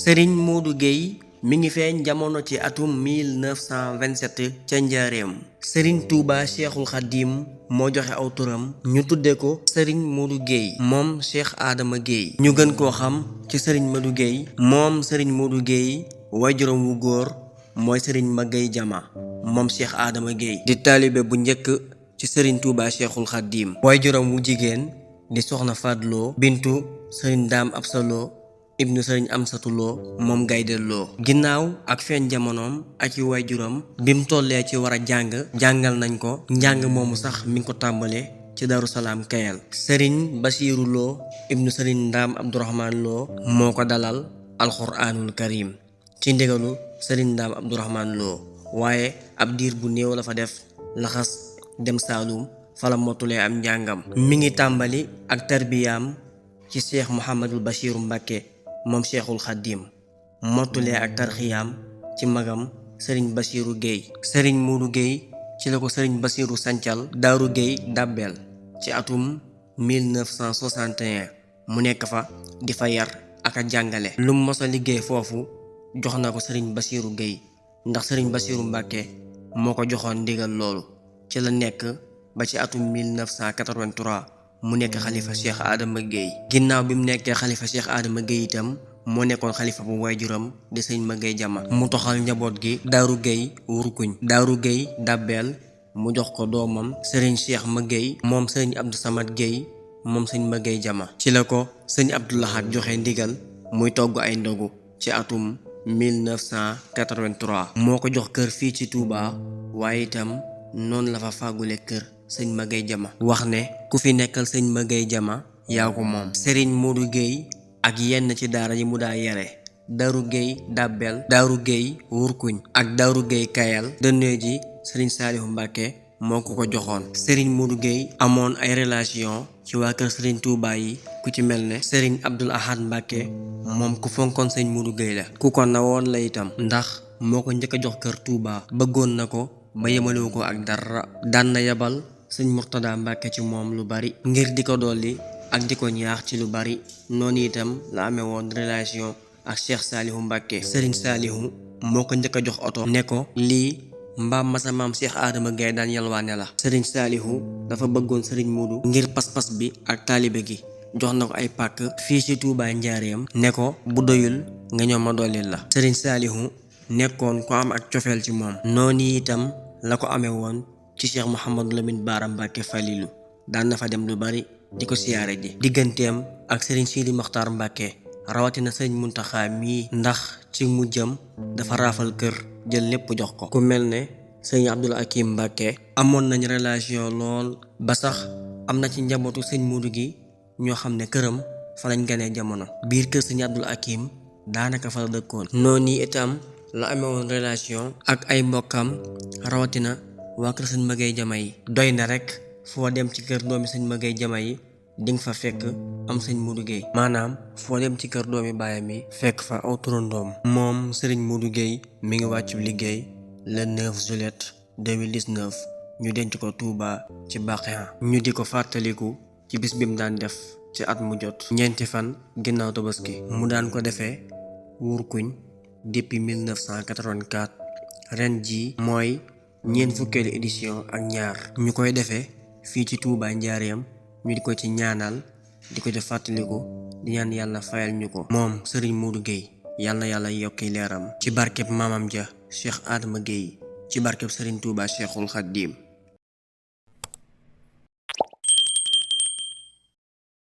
Serigne Modou Gueye mi ngi feeñ jamono ci atum 1927 ca Njaareem. Serigne Touba Cheikhul Khadim moo joxe aw turam ñu tudde ko Serigne Modou Gueye moom Cheikh Adama Gueye ñu gën koo xam ci Serigne Modou Gueye. moom Serigne Modou Gueye waajuram wu góor mooy Serigne Magaye Jama moom Cheikh Adama Gueye di taalibe bu njëkk ci Serigne Touba Cheikhul Khadim. waajuram wu jigéen di soxna Fadlo bintu Serigne Dame Absalo ibnu Serigne Amsatu Lo moom Gaydel Lo. ginnaaw ak feeñ jamonoom ak ci waajuram bim tollee ci war a jàngal nañ ko njàng moomu sax mi ngi ko tàmbalee ci Daru Salaam Kayal. Serigne Basiiru Lo ibnu Serigne Ndaam Abdourahman Lo moo ko dalal alxuraanul karim ci ndigalu Serigne Ndaam Abdourahman Lo, waaye ab diir bu néew la fa def laxas dem Saalum fala motulee am njàngam. mi ngi tàmbali ak tarbiyaam ci Cheikh Mouhamadul Bachiru Mbàkke moom Cheikhul Khadim mottulee ak tarxiyaam ci magam Serigne Bachiru Gueye. Serigne Modou Gueye ci la ko Serigne Bachiru sancal Daaru Gueye Dabbel ci atum 1961 mu nekk fa di fa yar ak a jàngale. lu mu mos a liggéey foofu jox na ko Serigne Bachiru Gueye ndax Serigne Bachiru Mbàkke moo ko joxoon ndigal loolu. ci la nekk ba ci atum 1983 mu nekk xalifa Cheikh Adama Gueye. ginnaaw bi mu nekkee xalifa Cheikh Adama Gueye itam moo nekkoon xalifa bu waajuram di sëñ Magaye Jama. mu toxal njaboot gi Daaru Gueye Wurkuñ, Daaru Gueye Dabbel mu jox ko doomam Serigne Cheikh Magaye moom Serigne Abdou Samad Gueye moom sëñ Magaye Jama. ci la ko sëñ Abdou Lahad joxe ndigal muy togg ay ndogu ci atum 1983 moo ko jox kër fii ci Touba, waaye itam noonu la fa fàggule kër sëñ Magaye Jama wax ne ku fi nekkal sëñ Magaye Jama yaa ko moom. Serigne Modou Gueye ak yenn ci daara yi mu daa yare Daaru Gueye Dabbel, Daaru Gueye Wurkuñ ak Daaru Gueye Kayal dënnee ji Serigne Saliou Mbàkke moo ko ko joxoon. Serigne Modou Gueye amoon ay relation ci waa kër Serigne Touba yi ku ci mel ne Serigne Abdoul Ahad Mbàkke moom ku fonkoon sëñ Modou Gueye la, ku ko nawoon la itam ndax moo ko njëkk a jox kër Touba. bëggoon na ko ba yemalewu ko ak dara. daan na yabal sëñ Murtada Mbàkke ci moom lu bari ngir di ko dolli ak di ko ñaax ci lu bari. noonu itam la amee woon relation ak Cheikh Saliou Mbàkke. Serigne Saliou moo ko njëkk a jox oto ne ko lii mbaam ma sa maam Cheikh Adama Gueye daan yalwaane la. Serigne Saliou dafa bëggoon Serigne Modou ngir pas-pas bi ak taalibe gi jox na ko ay pàkk fii ci Touba Njaareem ne ko bu doyul nga ñëw ma dollil la. Serigne Saliou nekkoon ko am ak cofeel ci moom. noonu itam la ko amee woon ci Cheikh Mouhamadou Lamine Bara Mbàkke Falilu daan na fa dem lu bari di ko siyaare ji. digganteem ak Serigne Sidi Mokhtar Mbàkke rawatina Serigne Muntaxa mii ndax ci mujjam dafa raafal kër jël lépp jox ko. ku mel ne Serigne Abdoul Hakim Mbàkke amoon nañ relation lool ba sax am na ci njabootu Serigne Modou gi ñoo xam ne këram fa lañ ganee jamono. biir kër Serigne Abdoul Hakim daanaka fa la dëkkoon. noonu itam la amee woon relation ak ay mbokkam rawatina waa kër sëñ Magaye Jama yi. doy na rek foo dem ci kër doomi sëñ Magaye Jama yi dinga fa fekk am sëñ Modou Gueye, maanaam foo dem ci kër doomi baayam yi fekk fa aw turandoom. moom Serigne Modou Gueye mi ngi wàccu liggéey le 9 juillet 2019 ñu denc ko Touba ci Baqiya. ñu di ko fàttaliku ci bis bi mu daan def ci at mu jot ñeenti fan ginnaaw Tabaski. mu daan ko defee Wurkuñ depuis 1984. ren ji mooy ñeent fukkeelu édition ak ñaar ñu koy defee fii ci Touba Njaareem. ñu di ko ci ñaanal di ko ci fàttaliku di ñaan yàlla fayal ñu ko moom Serigne Modou Gueye. yàlla na yàlla yokki leeram ci barkeb maamam ja Cheikh Adama Gueye, ci barkeb Serigne Touba Cheikhul Khadim.